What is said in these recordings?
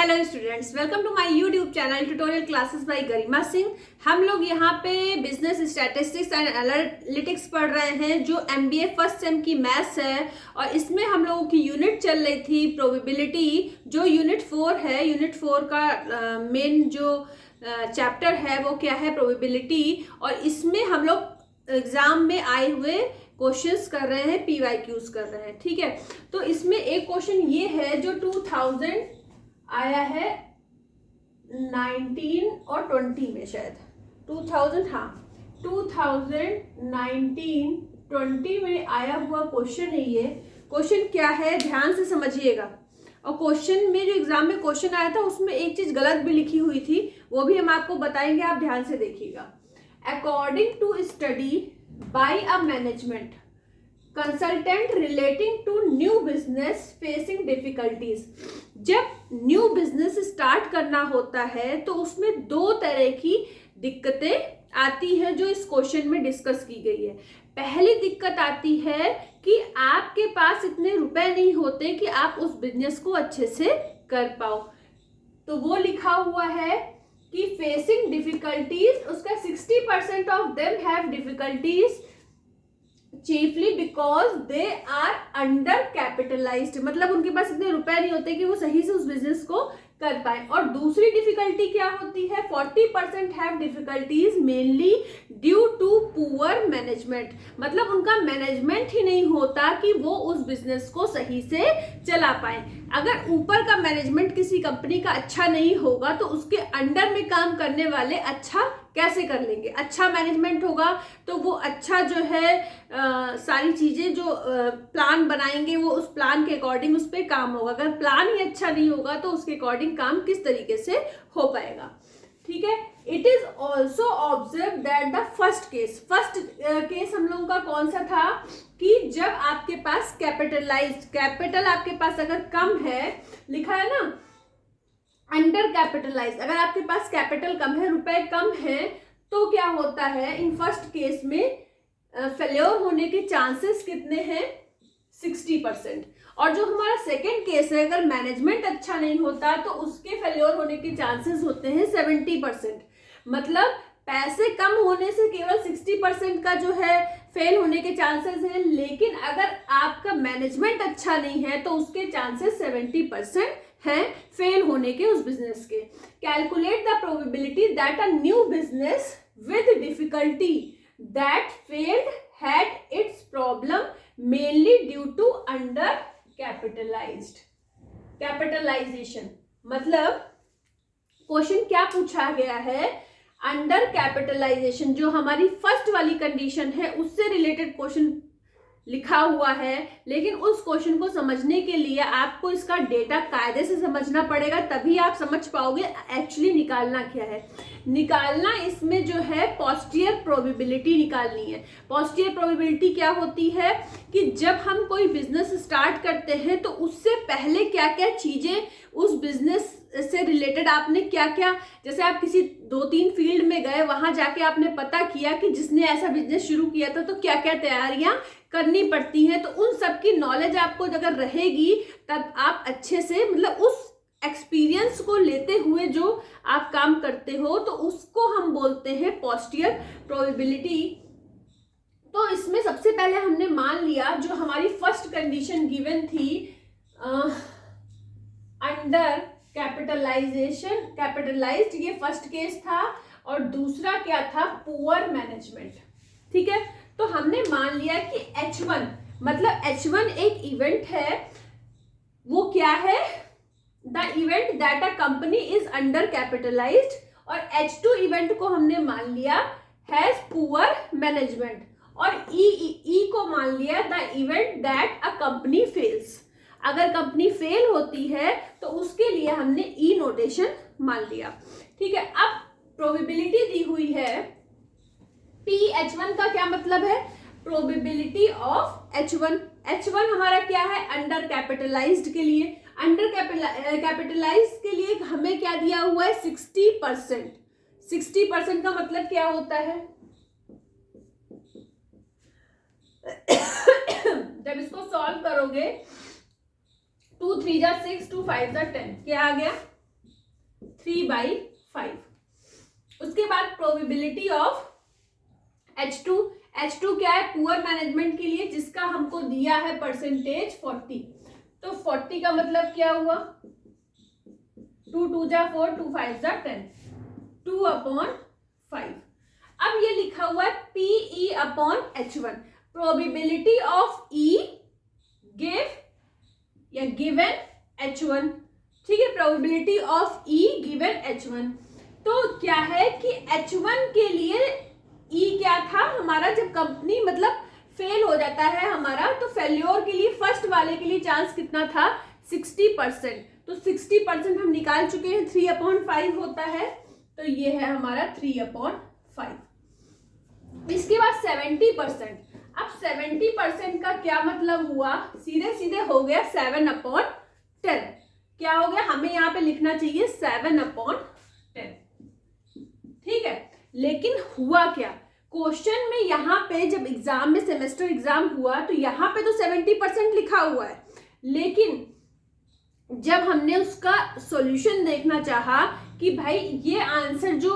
Hello students, welcome to my YouTube channel tutorial classes by Garima Singh. हम लोग यहाँ पे बिजनेस स्टैटिस्टिक्स एंड एनालिटिक्स पढ़ रहे हैं जो एमबीए फर्स्ट सेम की मैथ्स है। और इसमें हम लोगों की यूनिट चल रही थी प्रोबेबिलिटी, जो यूनिट 4 है। यूनिट 4 का मेन जो चैप्टर है वो क्या है, प्रोबेबिलिटी। और इसमें हम लोग एग्जाम में आए हुए क्वेश्चंस कर रहे हैं, पीवाईक्यूज कर रहे हैं। ठीक है, तो इसमें एक क्वेश्चन ये है जो 2000 आया है 19 और 20 में, शायद 2000, हाँ 2019-20 में आया हुआ क्वेश्चन है। ये क्वेश्चन क्या है, ध्यान से समझिएगा। और क्वेश्चन में जो एग्जाम में क्वेश्चन आया था उसमें एक चीज गलत भी लिखी हुई थी, वो भी हम आपको बताएंगे, आप ध्यान से देखिएगा। According to study by a management consultant relating to new business facing difficulties. जब न्यू बिजनेस स्टार्ट करना होता है तो उसमें दो तरह की दिक्कतें आती हैं जो इस क्वेश्चन में डिस्कस की गई है। पहली दिक्कत आती है कि आपके पास इतने रुपए नहीं होते कि आप उस बिजनेस को अच्छे से कर पाओ। तो वो लिखा हुआ है कि फेसिंग डिफिकल्टीज, उसका 60% of them have difficulties chiefly because they are under capitalised. मतलब उनके पास इतने रुपए नहीं होते कि वो सही से उस बिजनेस को कर पाए। और दूसरी डिफिकल्टी क्या होती है, 40% have difficulties mainly due to poor management. मतलब उनका मैनेजमेंट ही नहीं होता कि वो उस बिजनेस को सही से चला पाए। अगर ऊपर का मैनेजमेंट किसी कंपनी का अच्छा नहीं होगा तो उसके अंडर में काम करने वाले अच्छा कैसे कर लेंगे। अच्छा मैनेजमेंट होगा तो वो अच्छा जो है सारी चीजें जो प्लान बनाएंगे वो उस प्लान के अकॉर्डिंग उस पर काम होगा। अगर प्लान ही अच्छा नहीं होगा तो उसके अकॉर्डिंग काम किस तरीके से हो पाएगा। ठीक है, it is also observe that the first case हम लोगों का कौन सा था कि जब आपके पास कैपिटल आपके पास अगर कम है, लिखा है ना अंडर कैपिटलाइज, अगर आपके पास कैपिटल कम है, रुपए कम है, तो क्या होता है इन फर्स्ट केस में फेल्योर होने के चांसेस कितने हैं, 60%। और जो हमारा सेकेंड केस है, अगर मैनेजमेंट अच्छा नहीं होता तो उसके फेल्योर होने के चांसेस होते हैं 70%। मतलब पैसे कम होने से केवल 60% का जो है फेल होने के चांसेस हैं, लेकिन अगर आपका मैनेजमेंट अच्छा नहीं है तो उसके चांसेस 70% हैं फेल होने के उस बिजनेस के। Calculate the probability that a new business with difficulty that failed had its problem mainly due to under capitalisation. मतलब क्वेश्चन क्या पूछा गया है, अंडर कैपिटलाइजेशन जो हमारी फर्स्ट वाली कंडीशन है उससे रिलेटेड क्वेश्चन लिखा हुआ है। लेकिन उस क्वेश्चन को समझने के लिए आपको इसका डेटा कायदे से समझना पड़ेगा, तभी आप समझ पाओगे एक्चुअली निकालना क्या है। निकालना इसमें जो है पोस्टीरियर प्रोबेबिलिटी निकालनी है। पोस्टीरियर प्रोबेबिलिटी क्या होती है कि जब हम कोई बिजनेस स्टार्ट करते हैं तो उससे पहले क्या क्या चीजें उस बिजनेस से रिलेटेड आपने क्या क्या, जैसे आप किसी 2-3 फील्ड में गए, वहां जाके आपने पता किया कि जिसने ऐसा बिजनेस शुरू किया था तो क्या क्या तैयारियां करनी पड़ती हैं। तो उन सब की नॉलेज आपको अगर रहेगी तब आप अच्छे से, मतलब उस एक्सपीरियंस को लेते हुए जो आप काम करते हो तो उसको हम बोलते हैं पोस्टीरियर प्रोबेबिलिटी। तो इसमें सबसे पहले हमने मान लिया जो हमारी फर्स्ट कंडीशन गिवन थी, अंडर कैपिटलाइज्ड, ये फर्स्ट केस था। और दूसरा क्या था, पुअर मैनेजमेंट। ठीक है, तो हमने मान लिया कि H1, मतलब H1 एक इवेंट है, वो क्या है, the event that a company is under capitalised. और H2 इवेंट को हमने मान लिया हैज पुअर मैनेजमेंट। और E को मान लिया the event that a company fails. अगर कंपनी फेल होती है तो उसके लिए हमने ई नोटेशन मान लिया। ठीक है, अब प्रोबेबिलिटी दी हुई है PH1 का क्या मतलब है, प्रोबेबिलिटी ऑफ H1। H1 हमारा क्या है, अंडर कैपिटलाइज्ड के लिए। अंडर कैपिटलाइज्ड के लिए हमें क्या दिया हुआ है, 60%। 60% का मतलब क्या होता है जब इसको सॉल्व करोगे 2 3 जा 6, 2 5 जा 10, क्या आ गया 3/5। उसके बाद प्रोबेबिलिटी ऑफ H2। H2 क्या है? पुअर मैनेजमेंट के लिए, जिसका हमको दिया है परसेंटेज 40। तो 40 का मतलब क्या हुआ? 2 2 जा 4, 2 5 जा 10, 2/5। अब ये लिखा हुआ है PE/H1। Probability of E given H1। ठीक है, probability of E given H1। तो क्या है कि H1 के लिए E क्या था हमारा? जब कंपनी मतलब फेल हो जाता है हमारा, तो फेल्योर के लिए फर्स्ट वाले के लिए चांस कितना था? 60%। तो 60% हम निकाल चुके हैं, 3/5 होता है, तो ये है हमारा 3/5। इसके बाद 70%। अब 70% का क्या मतलब हुआ? सीधे सीधे हो गया 7/10। क्या हो गया? हमें यहाँ पे लिखना चाहिए 7/10। ठीक है, लेकिन हुआ क्या? क्वेश्चन में यहाँ पे जब एग्जाम में सेमेस्टर एग्जाम हुआ तो यहाँ पे तो 70% लिखा हुआ है, लेकिन जब हमने उसका सॉल्यूशन देखना चाहा कि भाई ये आंसर जो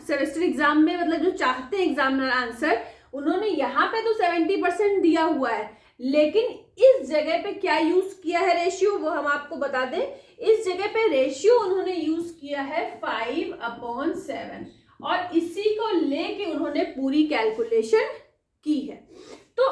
सेमेस्टर एग्जाम में मतलब जो चाहते हैं एग्जामिनर आंसर, उन्होंने यहाँ पे तो 70% दिया हुआ है, लेकिन इस जगह पे क्या यूज किया है रेशियो, वो हम आपको बता दें। इस जगह पे रेशियो उन्होंने यूज किया है 5/7, और इसी को लेके उन्होंने पूरी कैलकुलेशन की है। तो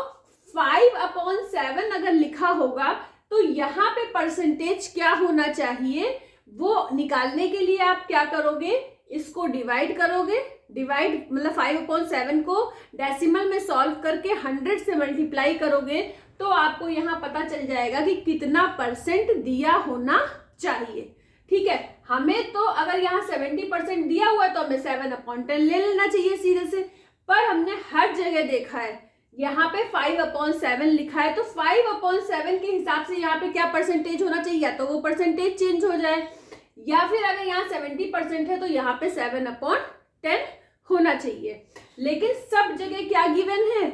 5/7 अगर लिखा होगा तो यहाँ पे परसेंटेज क्या होना चाहिए, वो निकालने के लिए आप क्या करोगे? इसको डिवाइड करोगे। डिवाइड मतलब 5/7 को डेसिमल में सॉल्व करके 100 से मल्टीप्लाई करोगे, तो आपको यहाँ पता चल जाएगा कि कितना परसेंट दिया होना चाहिए। ठीक है, हमें तो अगर यहाँ 70% दिया हुआ है तो हमें 7/10 ले लेना चाहिए सीधे से, पर हमने हर जगह देखा है यहाँ पे 5/7 लिखा है, तो 5/7 के हिसाब से यहाँ पे क्या परसेंटेज होना चाहिए? या तो वो परसेंटेज चेंज हो जाए, या फिर अगर यहाँ 70% है तो यहाँ पे 7/10 होना चाहिए। लेकिन सब जगह क्या गिवन है?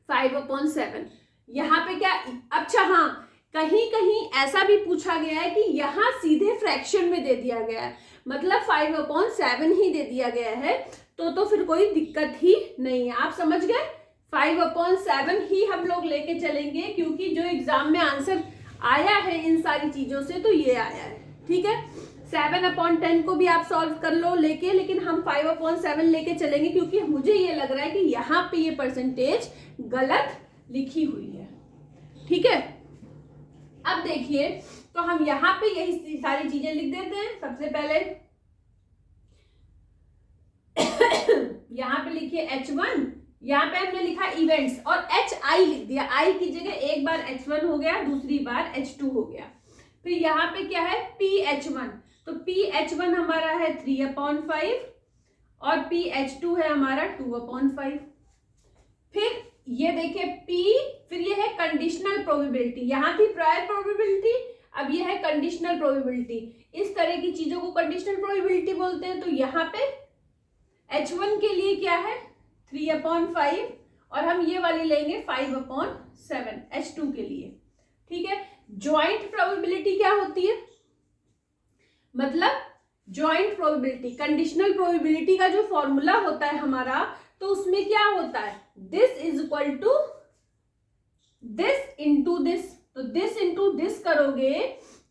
5/7। यहाँ पे क्या? अच्छा हाँ, कहीं कहीं ऐसा भी पूछा गया है कि यहाँ सीधे फ्रैक्शन में दे दिया गया है, मतलब 5/7 ही दे दिया गया है, तो फिर कोई दिक्कत ही नहीं है। आप समझ गए? 5/7 ही हम लोग लेके चलेंगे, क्योंकि जो एग्जाम में आंसर आया है इन सारी चीजों से तो ये आया है। ठीक है, 7/10 को भी आप सॉल्व कर लो लेके, लेकिन हम 5/7 लेके चलेंगे, क्योंकि मुझे ये लग रहा है कि यहाँ पे ये परसेंटेज गलत लिखी हुई है। ठीक है, अब देखिए, तो हम यहाँ पे यही सारी चीजें लिख देते हैं। सबसे पहले यहाँ पे लिखिए H1, यहाँ पे हमने लिखा इवेंट्स और HI लिख दिया। I की जगह एक बार H1 हो गया, दूसरी बार H2 हो गया। फिर यहाँ पे क्या है? PH1, तो PH1 हमारा है 3/5 और PH2 है हमारा 2/5। फिर ये देखिए P, फिर ये है कंडीशनल प्रोबेबिलिटी। यहाँ थी प्रायर प्रोबेबिलिटी, अब ये है कंडीशनल प्रोबेबिलिटी। इस तरह की चीजों को कंडीशनल प्रोबेबिलिटी बोलते हैं। तो यहाँ पे H1 के लिए क्या है? 3/5, और हम ये वाली लेंगे 5/7 H2 के लिए। ठीक है, ज्वाइंट प्रोबेबिलिटी क्या होती है? मतलब ज्वाइंट प्रोबेबिलिटी, कंडीशनल प्रोबेबिलिटी का जो फॉर्मूला होता है हमारा, तो उसमें क्या होता है? This is equal to this into this. तो दिस इंटू दिस करोगे,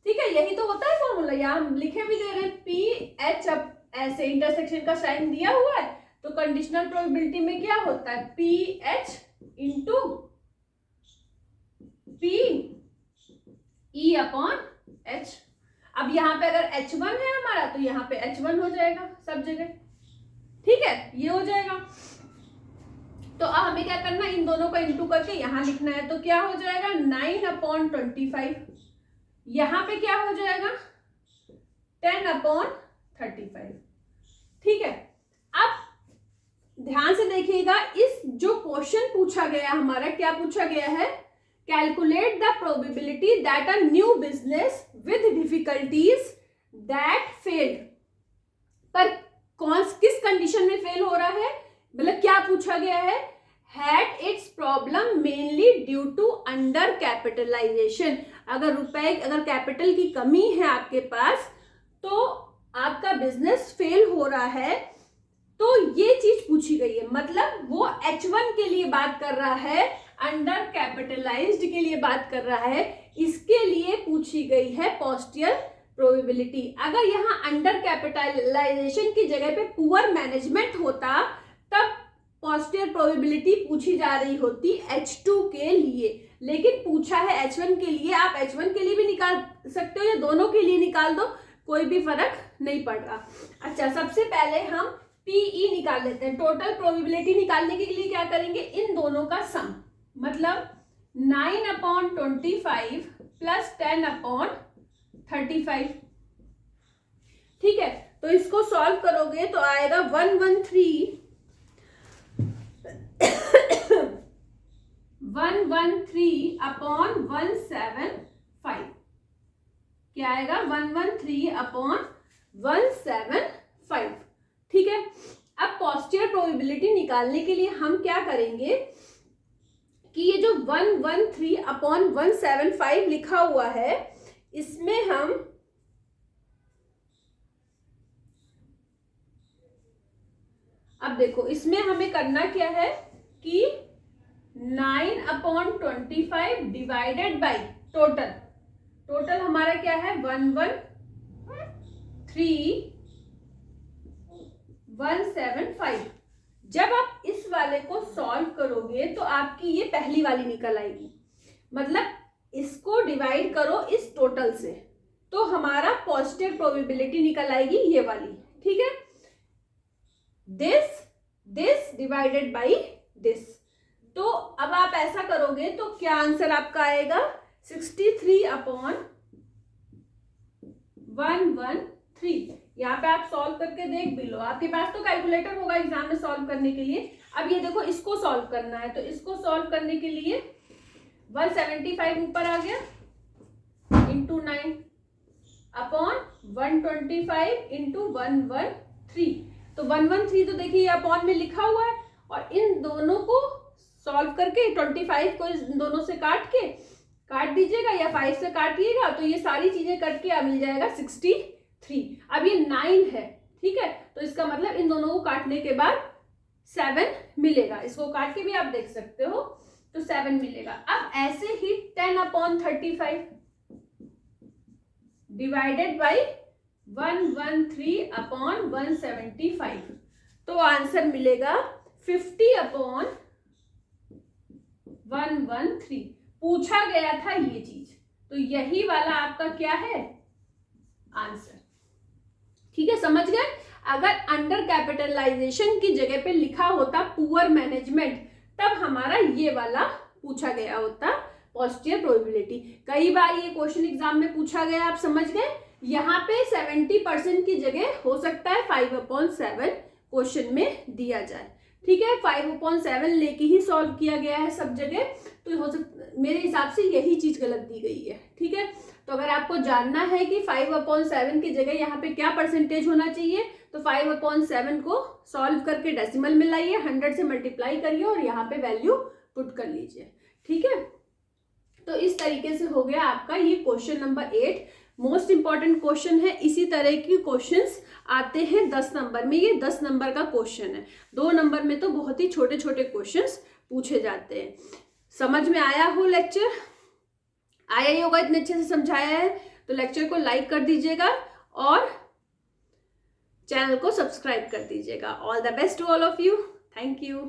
ठीक है, यही तो होता है फॉर्मूला। यहाँ हम लिखे भी दे रहे हैं PH, अब ऐसे इंटरसेक्शन का साइन दिया हुआ है, तो कंडीशनल प्रोबेबिलिटी में क्या होता है? PH into PE/H। अब यहाँ पे अगर H1 है हमारा, तो यहाँ पे H1 हो जाएगा सब जगह। ठीक है, ये हो जाएगा। तो अब हमें क्या करना है? इन दोनों को इंटू करके यहाँ लिखना है। तो क्या हो जाएगा? 9/25। यहाँ पे क्या हो जाएगा? 10/35। ठीक है, अब ध्यान से देखिएगा, इस जो क्वेश्चन पूछा गया हमारा, क्या पूछा गया है? Calculate the probability that a new business with difficulties that failed. पर किस कंडीशन में फेल हो रहा है? मतलब क्या पूछा गया है? Had its problem mainly due to under capitalisation. अगर कैपिटल की कमी है आपके पास, तो आपका बिजनेस फेल हो रहा है तो ये चीज पूछी गई है, मतलब वो H1 के लिए बात कर रहा है, अंडर कैपिटलाइज्ड के लिए बात कर रहा है, इसके लिए पूछी गई है पोस्टियर प्रोबेबिलिटी। अगर यहाँ अंडर कैपिटलाइजेशन की जगह पे पुअर मैनेजमेंट होता तब पोस्टियर प्रोबेबिलिटी पूछी जा रही होती H2 के लिए, लेकिन पूछा है H1 के लिए। आप H1 के लिए भी निकाल सकते हो या दोनों के लिए निकाल दो, कोई भी फर्क नहीं पड़ रहा। अच्छा, सबसे पहले हम PE निकाल लेते हैं। टोटल प्रोबेबिलिटी निकालने के लिए क्या करेंगे, इन दोनों का सम, मतलब 9/25 प्लस 10/35। ठीक है, तो इसको सॉल्व करोगे तो आएगा 113/175। क्या आएगा, 113/175। ठीक है, अब पोस्टियर प्रोबेबिलिटी निकालने के लिए हम क्या करेंगे कि ये जो 113/175 लिखा हुआ है, इसमें हम अब देखो, इसमें हमें करना क्या है कि 9/25 डिवाइडेड बाई टोटल हमारा क्या है 113/175। जब आप इस वाले को सॉल्व करोगे तो आपकी ये पहली वाली निकल आएगी, मतलब इसको डिवाइड करो इस टोटल से तो हमारा पॉजिटिव प्रोबेबिलिटी निकल आएगी ये वाली। ठीक है, दिस डिवाइडेड बाई दिस। तो अब आप ऐसा करोगे तो क्या आंसर आपका आएगा, 63/113। यहाँ पे आप सॉल्व करके देख भी लो, आपके पास तो कैलकुलेटर होगा एग्जाम में सॉल्व करने के लिए। अब ये देखो, इसको सॉल्व करना है तो इसको सॉल्व करने के लिए 175 ऊपर आ गया इंटू 9/125 इंटू 113। तो 113 तो देखिए ये अपॉन में लिखा हुआ है, और इन दोनों को सॉल्व करके 25 को इन दोनों से काट दीजिएगा या 5 से काटिएगा, तो ये सारी चीजें कट के मिल जाएगा 63। अब ये 9 है, ठीक है, तो इसका मतलब इन दोनों को काटने के बाद 7 मिलेगा। इसको काट के भी आप देख सकते हो, तो 7 मिलेगा। अब ऐसे ही 10/35 डिवाइडेड बाई 113/175, तो आंसर मिलेगा 50/113। पूछा गया था ये चीज, तो यही वाला आपका क्या है आंसर। ठीक है, समझ गए। अगर अंडर कैपिटलाइजेशन की जगह पे लिखा होता पुअर मैनेजमेंट, तब हमारा ये वाला पूछा गया होता पॉजिटिव प्रोबेबिलिटी। कई बार ये क्वेश्चन एग्जाम में पूछा गया, आप समझ गए। यहाँ पे 70% की जगह हो सकता है 5/7 क्वेश्चन में दिया जाए। ठीक है, 5/7 लेके ही सॉल्व किया गया है सब जगह, तो हो सकता मेरे हिसाब से यही चीज गलत दी गई है। ठीक है, तो अगर आपको जानना है कि 5/7 की जगह यहाँ पे क्या परसेंटेज होना चाहिए, तो 5/7 को सॉल्व करके डेसिमल में लाइए, 100 से मल्टीप्लाई करिए और यहाँ पे वैल्यू पुट कर लीजिए। ठीक है, तो इस तरीके से हो गया आपका ये question number 8। Most important question है। इसी तरह की क्वेश्चंस आते हैं 10 नंबर में, ये 10 नंबर का क्वेश्चन है। 2 नंबर में तो बहुत ही छोटे छोटे क्वेश्चंस पूछे जाते हैं। समझ में आया हो लेक्चर? आया ही होगा, इतने अच्छे से समझाया है, तो लेक्चर को लाइक कर दीजिएगा और चैनल को सब्सक्राइब कर दीजिएगा। All the best to all of you, thank you.